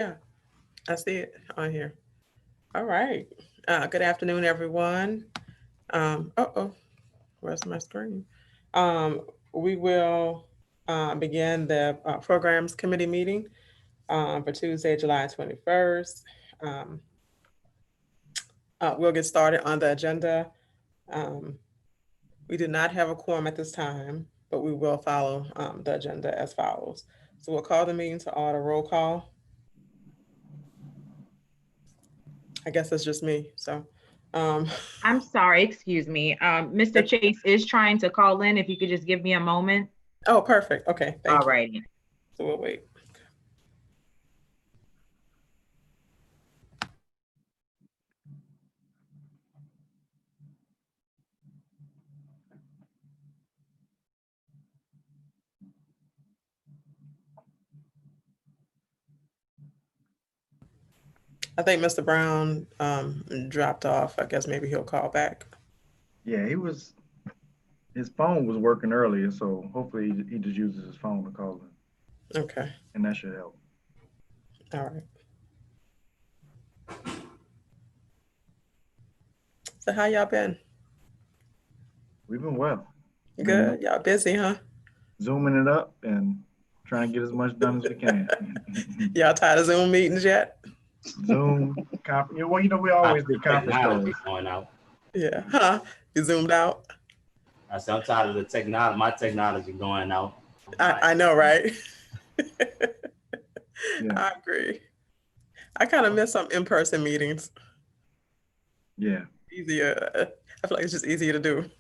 Yeah, I see it on here. All right. Good afternoon, everyone. Oh, where's my screen? Um, we will begin the programs committee meeting for Tuesday, July 21st. Um, we'll get started on the agenda. Um, we do not have a quorum at this time, but we will follow the agenda as follows. So we'll call the meeting to order. Roll call. I guess it's just me. So, um, I'm sorry, excuse me. Mr. Chase is trying to call in. If you could just give me a moment. oh, perfect. Okay, thank All you. righty. So we'll wait. I think Mr. Brown dropped off. I guess maybe he'll call back. Yeah, his phone was working earlier, so hopefully he just uses his phone to call in, Okay. and that should help. All right. So how y'all been? We've been well. Good. Y'all busy, huh? Zooming it up and trying to get as much done as we can. Y'all tired of Zoom meetings yet? Zoom, conference. Well, we always did conference Technology calls. going out. Yeah. Huh? You zoomed out? I said, I'm tired of the technology, my technology going out. I know, right? Yeah. I agree. I kind of miss some in-person meetings. Yeah, Easier. I feel like it's just easier to do.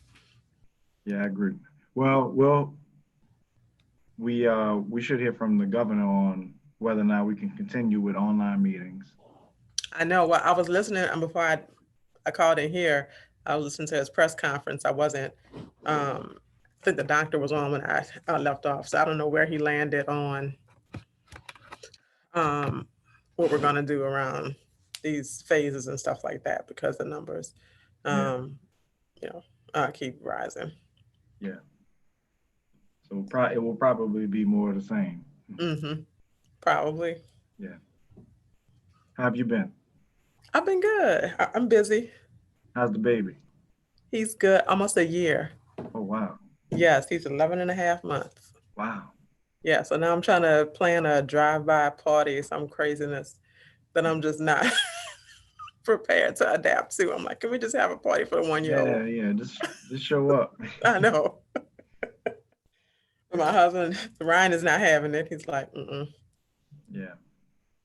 yeah, I agree. Well, we should hear from the governor on whether or not we can continue with online meetings. I know. Well, I was listening before I called in here. I was listening to his press conference. I wasn't. I think the doctor was on when I left off, so I don't know where he landed on um, what we're gonna do around these phases and stuff like that because the numbers, Yeah, um, you know, keep rising. yeah. So it will probably be more of the same. Mm-hmm. Probably. Yeah. How have you been? I've been good. I'm busy. How's the baby? He's good. Almost a year. Oh, wow. Yes, he's 11 and a half months. Wow. Yeah, so now I'm trying to plan a drive-by party, some craziness that I'm just not prepared to adapt to. I'm like, can we just have a party for the 1 year old? Yeah, yeah. Just show up. I know. My husband, Ryan, is not having it. He's like, mm-mm. Yeah.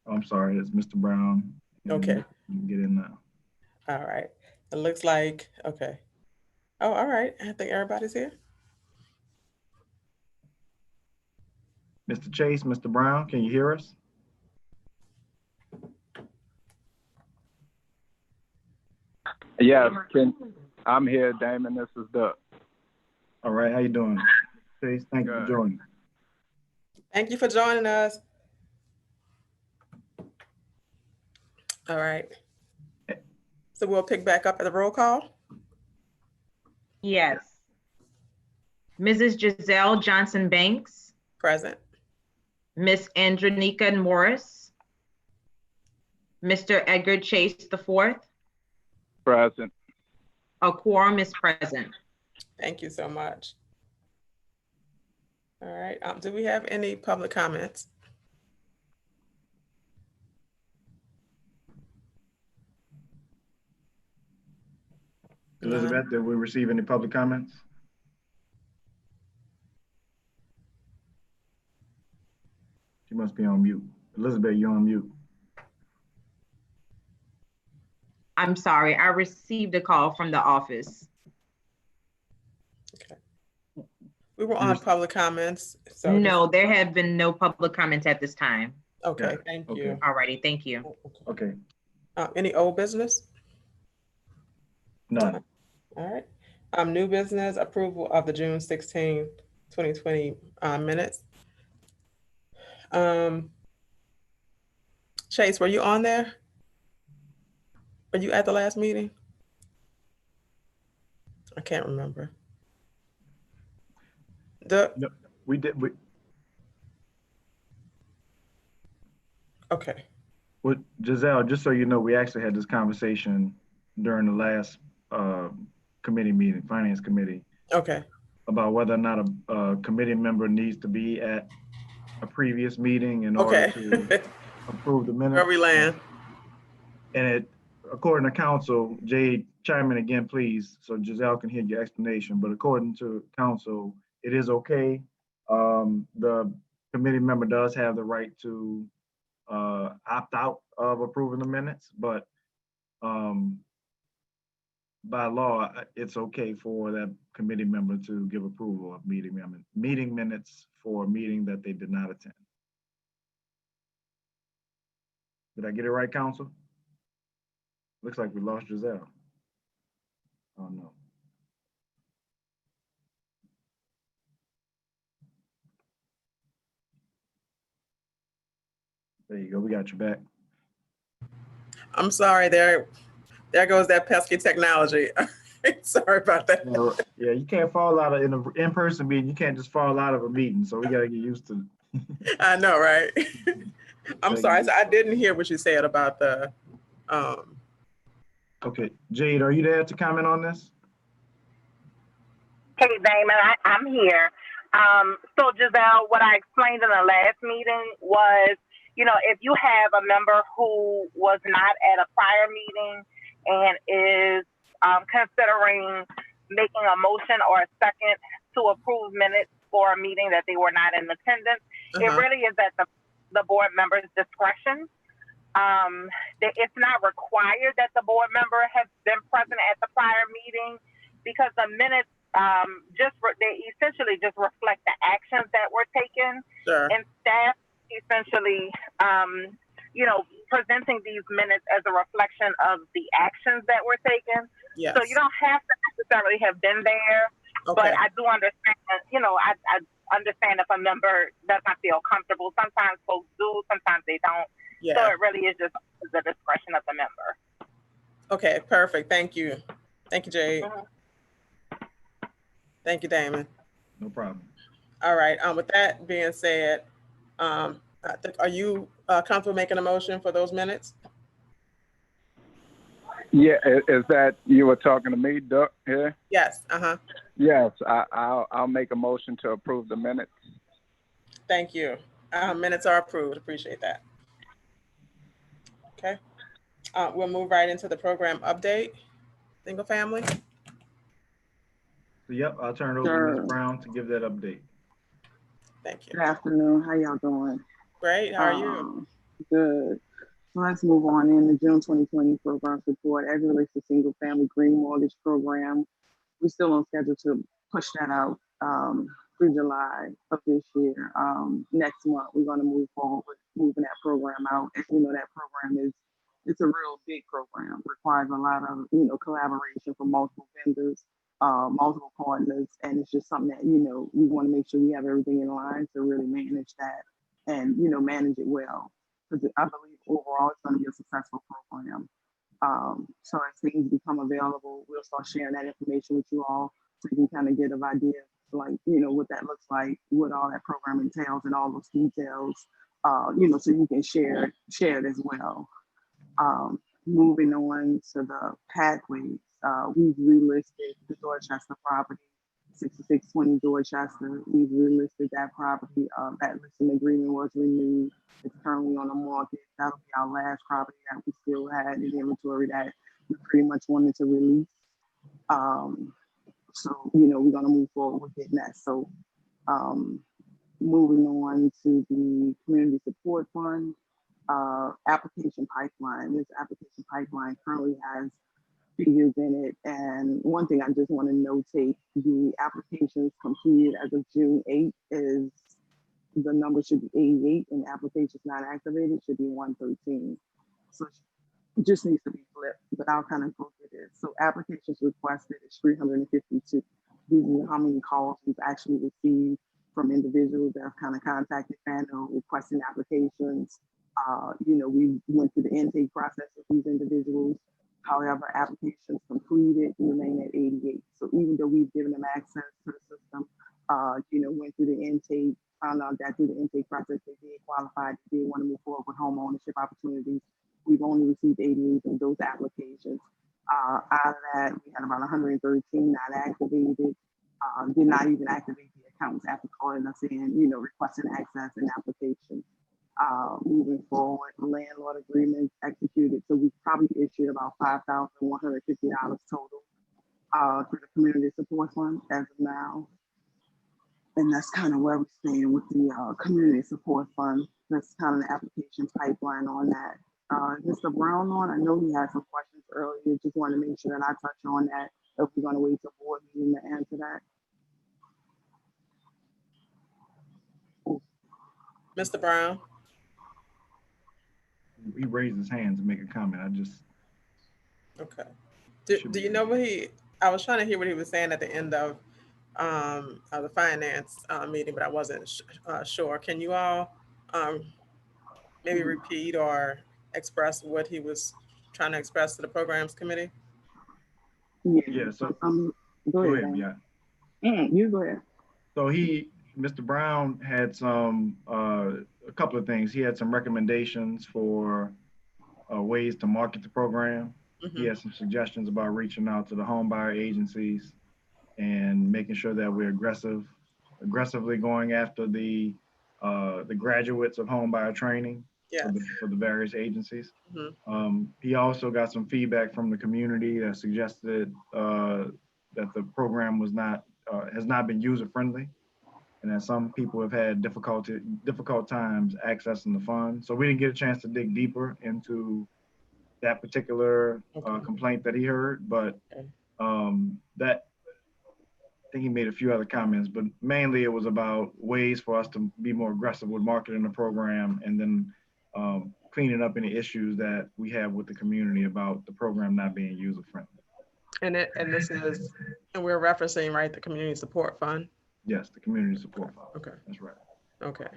Oh, I'm sorry. It's Mr. Brown. Okay. You can get in now. All right. It looks like, okay. Oh, all right. I think everybody's here. Mr. Chase, Mr. Brown, can you hear us? Yes, I'm here, Damon. This is Doug. All right. How you doing? Chase, thank you for Good. joining. Thank you for joining us. All right. So we'll pick back up at the roll call. Yes. Mrs. Giselle Johnson Banks, Present. Miss Andronika Morris, Mr. Edgar Chase IV. Present. A quorum is present. Thank you so much. All right. Do we have any public comments? Elizabeth, did we receive any public comments? She must be on mute. Elizabeth, you're on mute. I'm sorry, I received a call from the office. Okay. We were on public comments. So No, there have been no public comments at this time. Okay, Yeah, thank okay. you. All righty, thank you. Okay. Any old business? None. All right. New business, approval of the June 16, 2020 minutes. Chase, were you on there? Were you at the last meeting? I can't remember. No, we did. Okay. What, Giselle, just so you know, we actually had this conversation during the last committee meeting, Finance Committee, Okay, about whether or not a committee member needs to be at a previous meeting in order to okay. approve the minutes. Where we land? And it, according to council, Jay, chime in again, please, so Giselle can hear your explanation, but according to council, it is okay. The committee member does have the right to opt out of approving the minutes, but by law, it's okay for that committee member to give approval of meeting minutes for a meeting that they did not attend. Did I get it right, council? Looks like we lost Giselle. Oh, no. There you go, we got you back. I'm sorry, there goes that pesky technology. Sorry about that. Yeah, you can't fall out of, in an in-person meeting, you can't just fall out of a meeting, so we gotta get used to. I know, right? I'm sorry, I didn't hear what you said about the, Okay, Jade, are you there to comment on this? Hey, Damon, I'm here. So Giselle, what I explained in the last meeting was, if you have a member who was not at a prior meeting and is considering making a motion or a second to approve minutes for a meeting that they were not in attendance, it really is at the board member's discretion. It's not required that the board member has been present at the prior meeting, because the minutes they essentially just reflect the actions that were taken. sure. And staff essentially presenting these minutes as a reflection of the actions that were taken. Yes. So you don't have to necessarily have been there, Okay. but I do understand, I understand if a member does not feel comfortable. Sometimes folks do, sometimes they don't. So Yeah. it really is just the discretion of the member. Okay, perfect. Thank you. Thank you, Jade. Thank you, Damon. No problem. All right, with that being said, are you comfortable making a motion for those minutes? Yeah, is that you were talking to me, Doug, here? Yes, Yes, I'll make a motion to approve the minutes. thank you. Minutes are approved, appreciate that. Okay, we'll move right into the program update, single family. So, yep, I'll turn it over to Ms. Brown to give that update. Thank you. Good afternoon. How y'all doing? Great, how are you? Good. So let's move on in the June 2020 progress report. As it relates to single family green mortgage program, we're still on schedule to push that out through July of this year. Next month, we're going to move forward with moving that program out. As you know, that program it's a real big program, requires a lot of, collaboration from multiple vendors, multiple partners. And it's just something that, we want to make sure we have everything in line to really manage that and, manage it well. Because I believe overall it's going to be a successful program. So as things become available, we'll start sharing that information with you all so you can kind of get an idea of like, what that looks like, what all that program entails and all those details, so you can share it as well. Moving on to the pathways, we've relisted the Dorchester property, 6620 Dorchester. We've relisted that property. That listing agreement was renewed. It's currently on the market. That'll be our last property that we still had in inventory that we pretty much wanted to release. So, we're going to move forward with getting that. So, moving on to the Community Support Fund application pipeline. This application pipeline currently has figures in it. And one thing I just want to notate, the applications completed as of June 8th is the number should be 88 and applications not activated should be 113. So it just needs to be flipped, but I'll kind of go through this. So applications requested is 352. These are how many calls we've actually received from individuals that have kind of contacted Fano requesting applications. We went through the intake process with these individuals. However, applications completed remain at 88. So even though we've given them access to the system, went through the intake, found out that through the intake process, they did qualify, they did want to move forward with home ownership opportunities. we've only received 88 of those applications. Out of that, we had about 113 not activated, did not even activate the accounts after calling us in, requesting access and application. Moving forward, landlord agreements executed. So we probably issued about $5,150 total to the Community Support Fund as of now. And that's kind of where we stand with the Community Support Fund. That's kind of the application pipeline on that. Mr. Brown I know he had some questions earlier. Just want to make sure that I touch on that. If we're going to wait till board meeting to answer that. Mr. Brown? He raised his hand to make a comment. Okay. Do you know what I was trying to hear what he was saying at the end of the finance meeting, but I wasn't sure. Can you all maybe repeat or express what he was trying to express to the programs committee? Yeah, so go ahead. Yeah. You go ahead. So Mr. Brown had some, a couple of things. He had some recommendations for ways to market the program. Mm-hmm. He had some suggestions about reaching out to the home buyer agencies and making sure that we're aggressively going after the graduates of home buyer training. Yes. For the various agencies. Mm-hmm. He also got some feedback from the community that suggested that the program has not been user friendly, and that some people have had difficult times accessing the fund. So we didn't get a chance to dig deeper into that particular complaint that he heard, but I think he made a few other comments, but mainly it was about ways for us to be more aggressive with marketing the program, and then cleaning up any issues that we have with the community about the program not being user friendly. And we're referencing, right, the Community Support Fund? Yes, the Community Support Fund. Okay. That's right. Okay.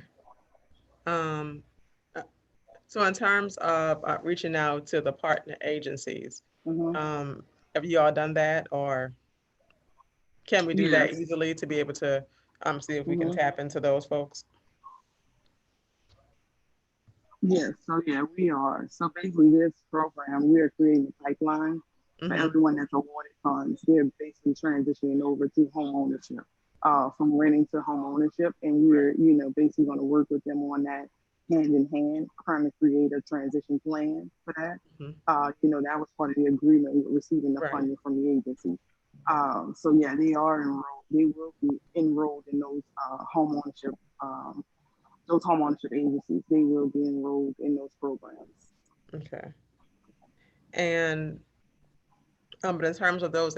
So in terms of reaching out to the partner agencies, have you all done that, or can we do that easily to be able to see if we can tap into those folks? Yes, so we are. So basically this program, we are creating a pipeline for everyone that's awarded funds. They're basically transitioning over to home ownership, from renting to home ownership. And we're, basically going to work with them on that hand in hand, trying to create a transition plan for that. That was part of the agreement with receiving the funding from the agency. So they are enrolled. They will be enrolled in those home ownership agencies. They will be enrolled in those programs. Okay. And but in terms of those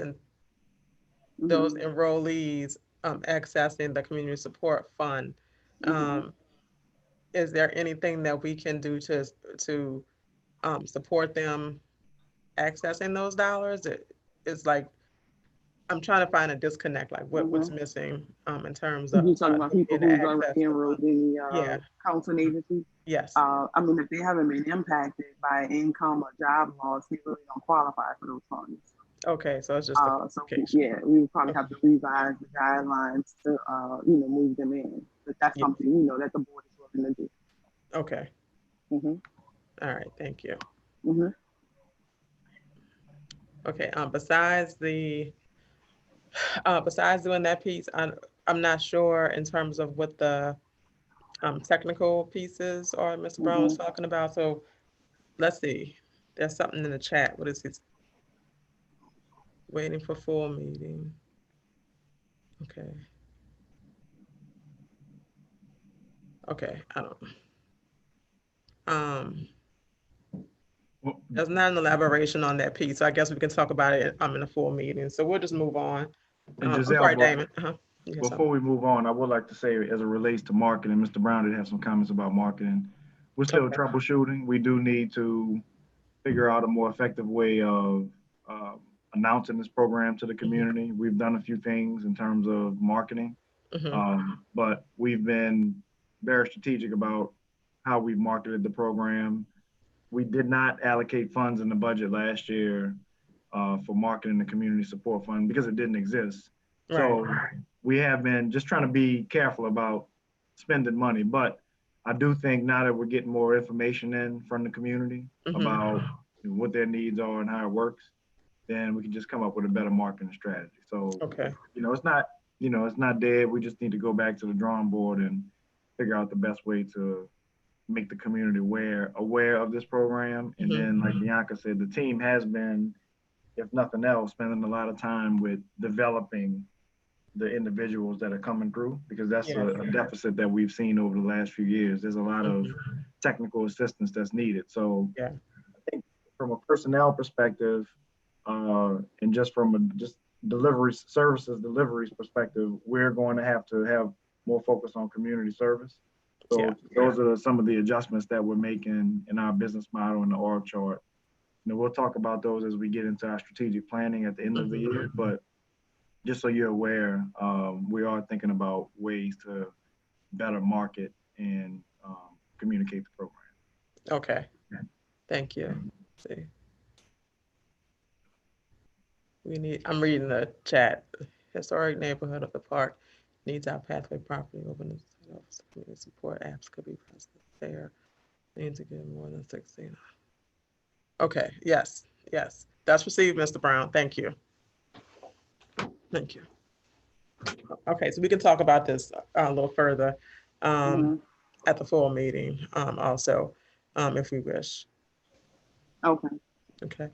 enrollees accessing the Community Support Fund, is there anything that we can do to support them accessing those dollars? It's like I'm trying to find a disconnect, like what's missing in terms of. You're talking about people who are already enrolled in the counseling agency? Yes. If they haven't been impacted by income or job loss, they really don't qualify for those funds. Okay, so it's just we would probably have to revise the guidelines to move them in. But that's something that the board is looking to do. Okay. All right, thank you. Okay. Besides doing that piece, I'm not sure in terms of what the technical pieces are Mr. Brown was talking about. So let's see. There's something in the chat. What is this? Waiting for full meeting. Okay. Okay, I don't. There's not an elaboration on that piece, so I guess we can talk about it in a full meeting. So we'll just move on. And I'm Giselle, sorry, Damon. Before we move on, I would like to say, as it relates to marketing, Mr. Brown did have some comments about marketing. We're still troubleshooting. We do need to figure out a more effective way of announcing this program to the community. We've done a few things in terms of marketing, but we've been very strategic about how we've marketed the program. We did not allocate funds in the budget last year for marketing the Community Support Fund because it didn't exist. So we have been just trying to be careful about spending money, but I do think now that we're getting more information in from the community Mhm. about what their needs are and how it works, then we can just come up with a better marketing strategy. So, Okay. it's not dead. We just need to go back to the drawing board and figure out the best way to make the community aware of this program. And Mhm. then, like Bianca said, the team has been, if nothing else, spending a lot of time with developing the individuals that are coming through, because that's Yeah. a deficit that we've seen over the last few years. There's a lot of technical assistance that's needed. So Yeah. I think from a personnel perspective, and just from a deliveries perspective, we're going to have more focus on community service. So Yeah. those are some of the adjustments that we're making in our business model and the org chart. We'll talk about those as we get into our strategic planning at the end of the year, but just so you're aware, we are thinking about ways to better market and communicate the program. Okay. Thank you. See. I'm reading the chat. Historic neighborhood of the park needs our pathway property open to community support apps could be present there. Need to get more than 16. Okay, yes. That's received, Mr. Brown. Thank you. Thank you. Okay, so we can talk about this a little further at the full meeting also, if we wish. Okay. Okay.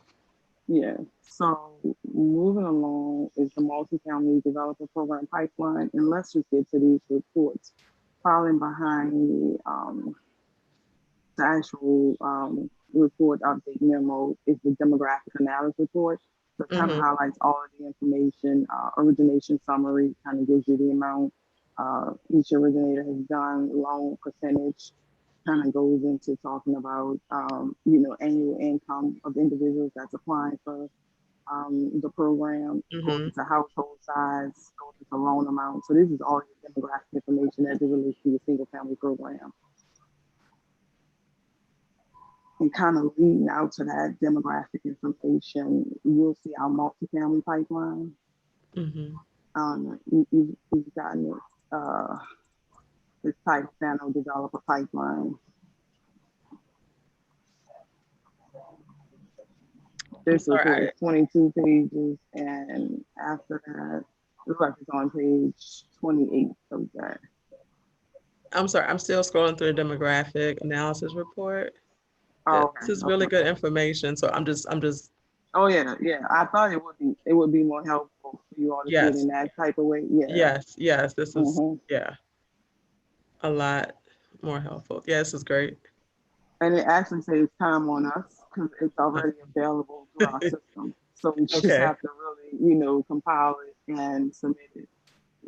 Yeah, so moving along is the multifamily developer program pipeline, and let's just get to these reports. Following behind the actual report update memo is the demographic analysis report. So it kind of highlights all of the information, origination summary, kind of gives you the amount each originator has done, loan percentage, kind of goes into talking about, annual income of individuals that's applying for the program, goes into household size, goes into loan amount. So this is all your demographic information as it relates to your single family program. And kind of leading out to that demographic information, you'll see our multifamily pipeline. You've gotten this title Fano developer pipeline. This report is 22 pages, and after that, it looks like it's on page 28 of that. I'm sorry, I'm still scrolling through the demographic analysis report. Oh, This is really good information. So I'm just. Oh yeah. I thought it would be more helpful for you all to see it in that type of way. Yeah. Yes. This is a lot more helpful. Yeah, this is great. And it actually saves time on us because it's already available through our system. So we just have to really, compile it and submit it.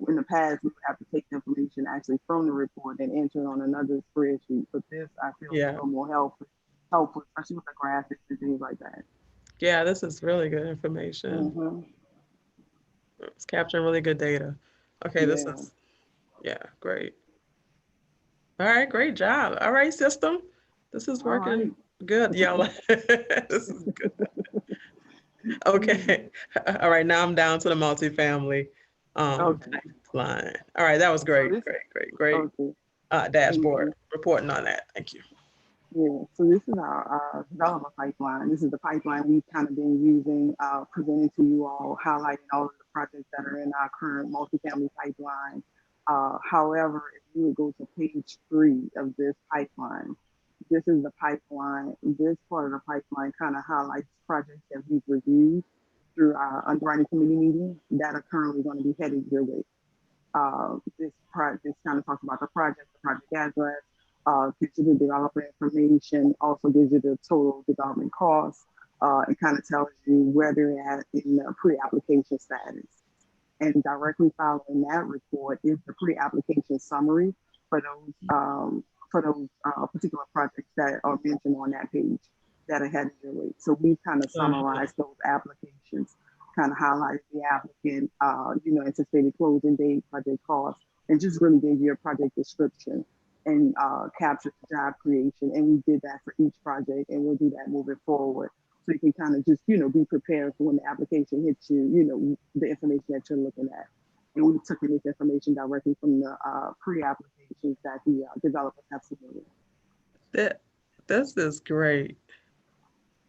In the past, we would have to take the information actually from the report and enter it on another spreadsheet. But this, I feel, is a little more helpful, especially with the graphics and things like that. Yeah, this is really good information. It's capturing really good data. Okay, this is, great. All right, great job. All right, system. This is working good. Yeah, this is good. Okay. All right, now I'm down to the multifamily line. All right, that was great. Great. Dashboard reporting on that. Thank you. Yeah, so this is our developer pipeline. This is the pipeline we've kind of been using, presenting to you all, highlighting all of the projects that are in our current multifamily pipeline. However, if you would go to page 3 of this pipeline, this is the pipeline. This part of the pipeline kind of highlights projects that we've reviewed through our underwriting committee meeting that are currently going to be headed your way. This kind of talks about the project address, gives you the developer information, also gives you the total development cost, and kind of tells you where they're at in the pre-application status. And directly following that report is the pre-application summary for those particular projects that are mentioned on that page that are headed your way. So we kind of summarized those applications, kind of highlighted the applicant, anticipated closing date, project cost, and just really gave you a project description and captured the job creation. And we did that for each project, and we'll do that moving forward. So you can kind of just, be prepared for when the application hits you, the information that you're looking at. And we took in this information directly from the pre-applications that the developers have submitted. This is great.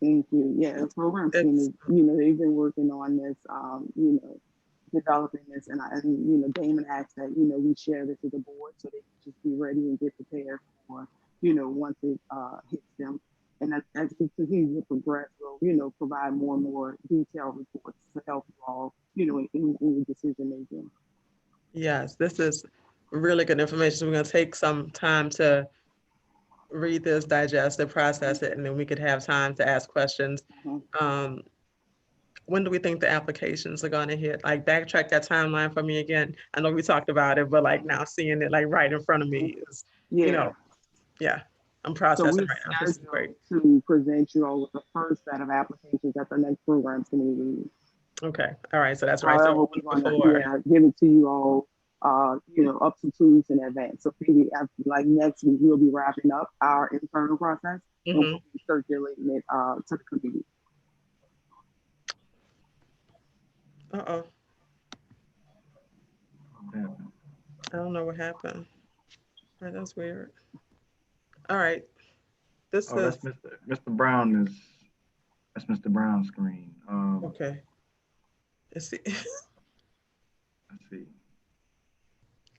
Thank you. Yeah, the program team is, they've been working on this, developing this, and Damon asked that, we share this with the board so they can just be ready and get prepared for, once it hits them. And as we continue to progress, we'll, provide more and more detailed reports to help you all, in your decision making. Yes, this is really good information. So we're going to take some time to read this, digest it, process it, and then we could have time to ask questions. When do we think the applications are going to hit? Like, backtrack that timeline for me again. I know we talked about it, but like now seeing it like right in front of me is, I'm processing right now. This is great. To present you all with the first set of applications at the next programs committee meeting. Okay, all right, so that's right. However, So we're gonna give it to you all, up to 2 weeks in advance. So maybe like next week, we'll be wrapping up our internal process and we'll be circulating it to the committee. Uh-oh. I don't know what happened. All right, that's weird. All right. This is that's Mr. Brown that's Mr. Brown's screen. okay. Let's see. Let's see.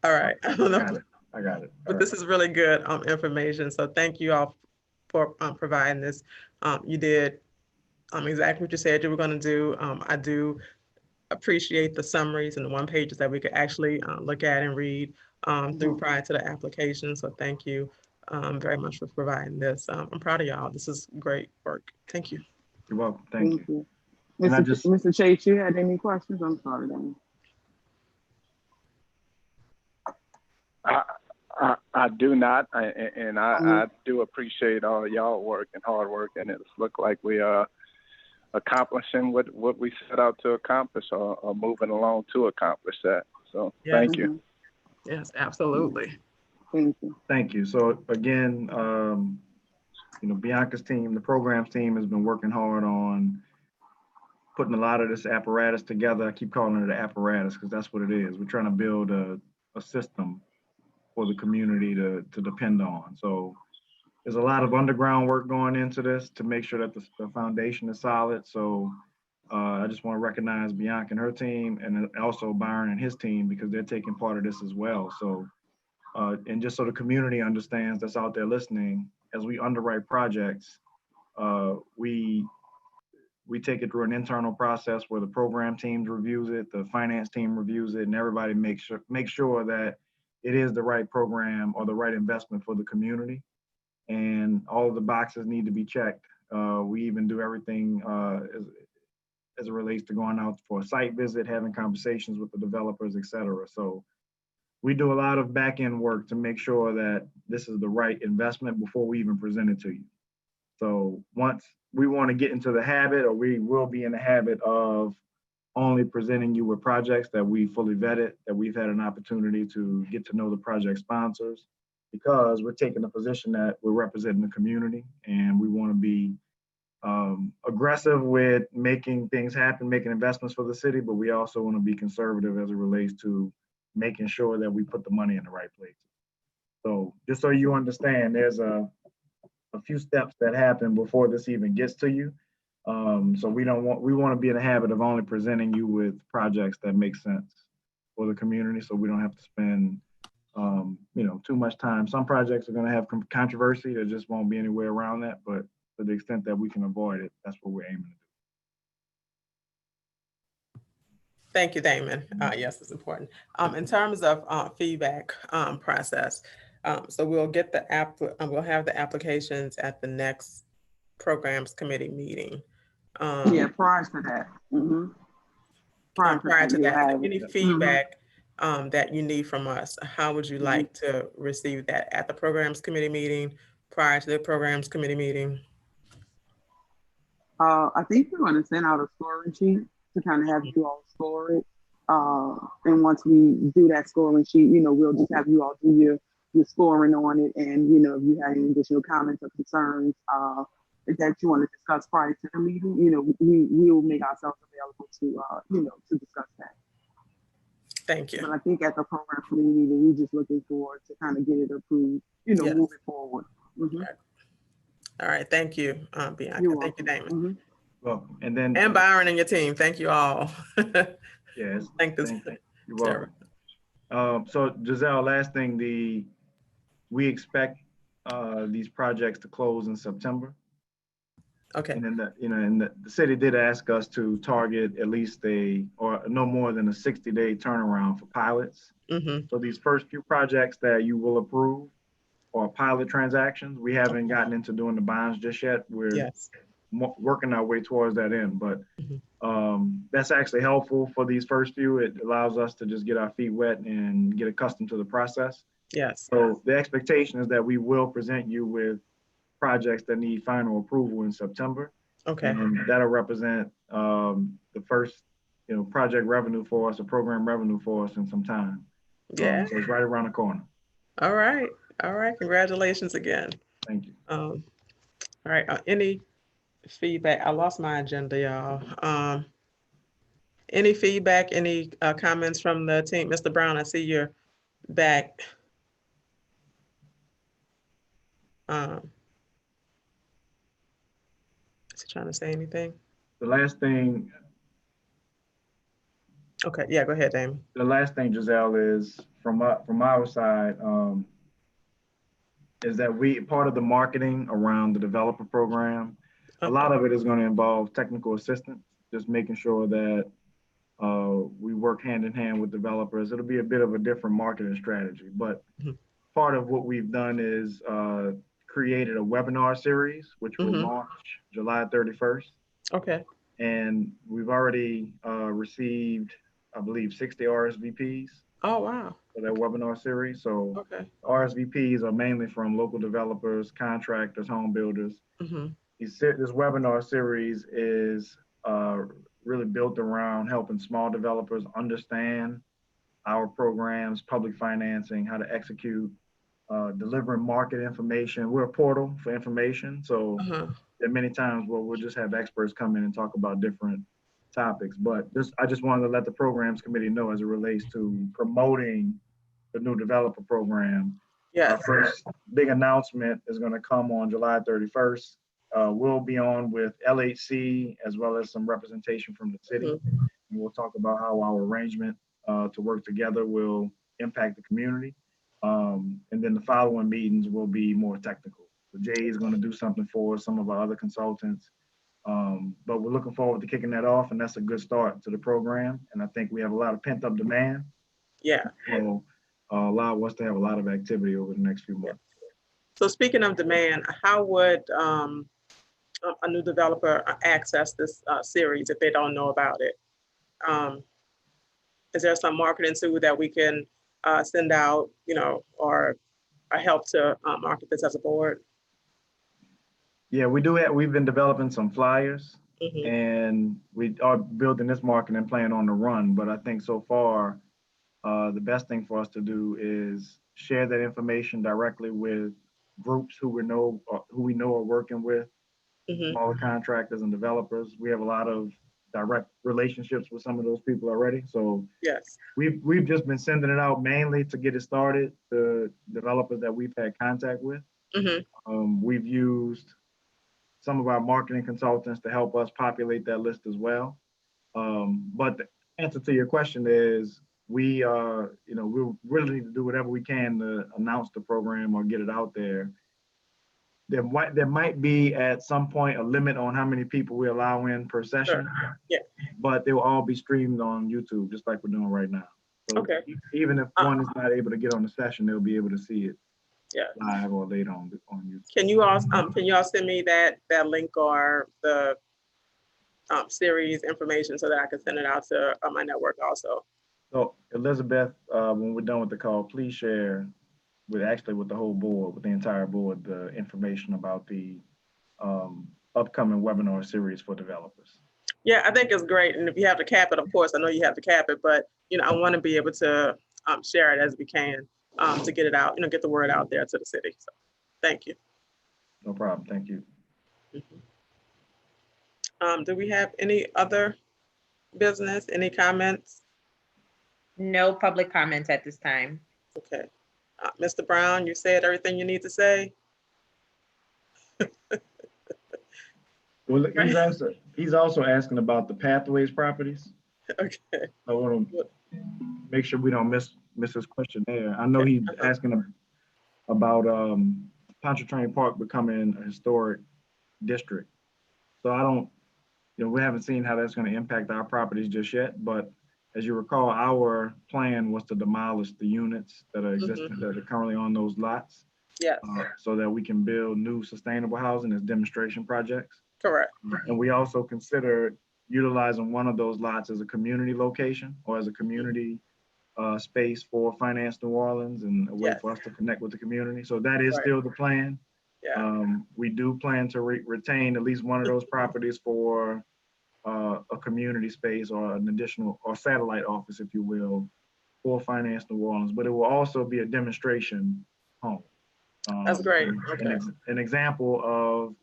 All right. I don't know. I got it. But this is really good information. So thank you all for providing this. You did exactly what you said you were going to do. I do appreciate the summaries and the one pages that we could actually look at and read through prior to the application. So thank you very much for providing this. I'm proud of y'all. This is great work. Thank you. You're welcome. Thank you. Mr. Chase, you had any questions? I'm sorry, Danny. I do not, and I do appreciate all y'all work and hard work, and it's look like we are accomplishing what we set out to accomplish, or moving along to accomplish that. So thank you. Yes, absolutely. Thank you. Thank you. So again, Bianca's team, the programs team, has been working hard on putting a lot of this apparatus together. I keep calling it an apparatus because that's what it is. We're trying to build a system for the community to depend on. So there's a lot of underground work going into this to make sure that the foundation is solid. So I just want to recognize Bianca and her team, and also Byron and his team, because they're taking part of this as well. So, and just so the community understands that's out there listening, as we underwrite projects, we take it through an internal process where the program team reviews it, the finance team reviews it, and everybody makes sure that it is the right program or the right investment for the community. And all of the boxes need to be checked. We even do everything as it relates to going out for a site visit, having conversations with the developers, et cetera. So we do a lot of back-end work to make sure that this is the right investment before we even present it to you. So once we want to get into the habit, or we will be in the habit of only presenting you with projects that we fully vetted, that we've had an opportunity to get to know the project sponsors, because we're taking the position that we're representing the community, and we want to be aggressive with making things happen, making investments for the city, but we also want to be conservative as it relates to making sure that we put the money in the right place. So just so you understand, there's a few steps that happen before this even gets to you. So we want to be in the habit of only presenting you with projects that make sense for the community, so we don't have to spend too much time. Some projects are going to have controversy. There just won't be any way around that, but to the extent that we can avoid it, that's what we're aiming to do. Thank you, Damon. Yes, it's important. In terms of feedback process, so we'll get we'll have the applications at the next programs committee meeting. Prior to that. Prior to that, any feedback that you need from us, how would you like to receive that? At the programs committee meeting, prior to the programs committee meeting? I think we're going to send out a scoring sheet to kind of have you all score it. And once we do that scoring sheet, we'll just have you all do your scoring on it. And, if you have any additional comments or concerns that you want to discuss prior to the meeting, we will make ourselves available to discuss that. Thank But you. I think at the program committee meeting, we're just looking forward to kind of get it approved, you know, Yes. moving forward. Mhm. All right, thank you, Bianca. You're Thank you, welcome. Damon. Mhm. Welcome. And then, And Byron and your team. Thank you all. yes, Thank this. thank you. You're welcome. So Giselle, last thing, we expect these projects to close in September. Okay, And then the city did ask us to target at least or no more than a 60-day turnaround for pilots. mm-hmm. So these first few projects that you will approve are pilot transactions. We haven't gotten into doing the bonds just yet. We're Yes, working our way towards that end, but Mhm. that's actually helpful for these first few. It allows us to just get our feet wet and get accustomed to the process. yes, So the expectation is that we will present you with projects that need final approval in September. okay, And that'll represent the first, project revenue for us, or program revenue for us in some time. yeah, So it's right around the corner. all right, congratulations again. Thank you. All right, any feedback? I lost my agenda, y'all. Any feedback, any comments from the team? Mr. Brown, I see you're back. Is he trying to say anything? The last thing, Okay, yeah, go ahead, Damon. Giselle, is from our side, is that part of the marketing around the developer program, a lot of it is going to involve technical assistance, just making sure that we work hand in hand with developers. It'll be a bit of a different marketing strategy, but Mhm. part of what we've done is created a webinar series, which will Mhm. launch July 31st. Okay, And we've already received, I believe, 60 RSVPs oh, wow, for that webinar series. So okay. RSVPs are mainly from local developers, contractors, home builders. Mm-hmm. This webinar series is really built around helping small developers understand our programs, public financing, how to execute, delivering market information. We're a portal for information. So Uh-huh. there are many times where we'll just have experts come in and talk about different topics. But I just wanted to let the programs committee know as it relates to promoting the new developer program. Yeah. Our first big announcement is going to come on July 31st. We'll be on with LHC as well as some representation from the city. Mhm. And we'll talk about how our arrangement to work together will impact the community. And then the following meetings will be more technical. So Jay is going to do something for some of our other consultants. But we're looking forward to kicking that off, and that's a good start to the program. And I think we have a lot of pent up demand. Yeah. Will allow us to have a lot of activity over the next few months. So speaking of demand, how would a new developer access this series if they don't know about it? Is there some marketing tool that we can send out, or help to market this as a board? Yeah, we've been developing some flyers, Mhm. and we are building this marketing plan on the run. But I think so far, the best thing for us to do is share that information directly with groups who we know are working with Mhm. smaller contractors and developers. We have a lot of direct relationships with some of those people already. So Yes. we've just been sending it out mainly to get it started to developers that we've had contact with. Mhm. We've used some of our marketing consultants to help us populate that list as well. But the answer to your question is we really need to do whatever we can to announce the program or get it out there. There might be at some point a limit on how many people we allow in per session. Sure. Yeah. But they will all be streamed on YouTube, just like we're doing right now. So Okay. even if one is not able to get on the session, they'll be able to see it Yeah. live or later on YouTube. Can you all send me that link or the series information so that I can send it out to my network also? So Elizabeth, when we're done with the call, please share with the whole board, with the entire board, the information about the upcoming webinar series for developers. Yeah, I think it's great. And if you have to cap it, of course, I know you have to cap it, but I want to be able to share it as we can to get it out, get the word out there to the city. So thank you. No problem. Thank you. Do we have any other business, any comments? No public comments at this time. Okay. Mr. Brown, you said everything you need to say? Well, he's also asking about the Pathways properties. Okay. I want to make sure we don't miss his question there. I know he's asking about Pontchartrain Park becoming a historic district. So I don't, we haven't seen how that's going to impact our properties just yet. But as you recall, our plan was to demolish the units that are existing, that are currently on those lots. Yes, So that we can build new sustainable housing as demonstration projects. correct. And we also considered utilizing one of those lots as a community location or as a community space for Finance New Orleans and a way Yes. for us to connect with the community. So that is Right. still the plan. Yeah, We do plan to retain at least one of those properties for a community space or an additional or satellite office, if you will, for Finance New Orleans. But it will also be a demonstration home. that's great. Okay. An example of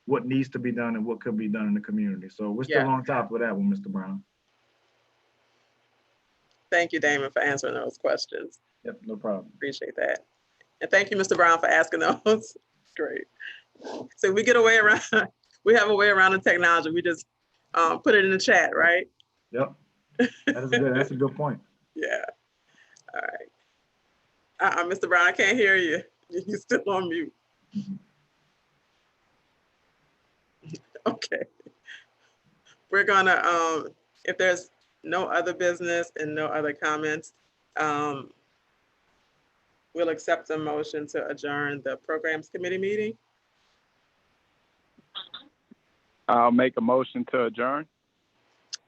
what needs to be done and what could be done in the community. So we're still Yeah. on top of that one, Mr. Brown. Thank you, Damon, for answering those questions. Yep, no problem. Appreciate that. And thank you, Mr. Brown, for asking those. Great. So we get a way around, we have a way around the technology. We just put it in the chat, right? Yep, that's a good point. Yeah. All right. Mr. Brown, I can't hear you. You're still on mute. Okay. We're gonna, if there's no other business and no other comments, we'll accept a motion to adjourn the programs committee meeting. I'll make a motion to adjourn.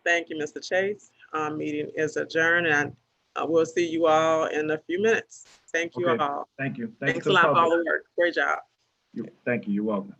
Thank you, Mr. Chase. Meeting is adjourned, and we'll see you all in a few minutes. Thank you Okay. all. Thank you. Thanks to a the lot for all public. the work. Great job. Thank you. You're welcome.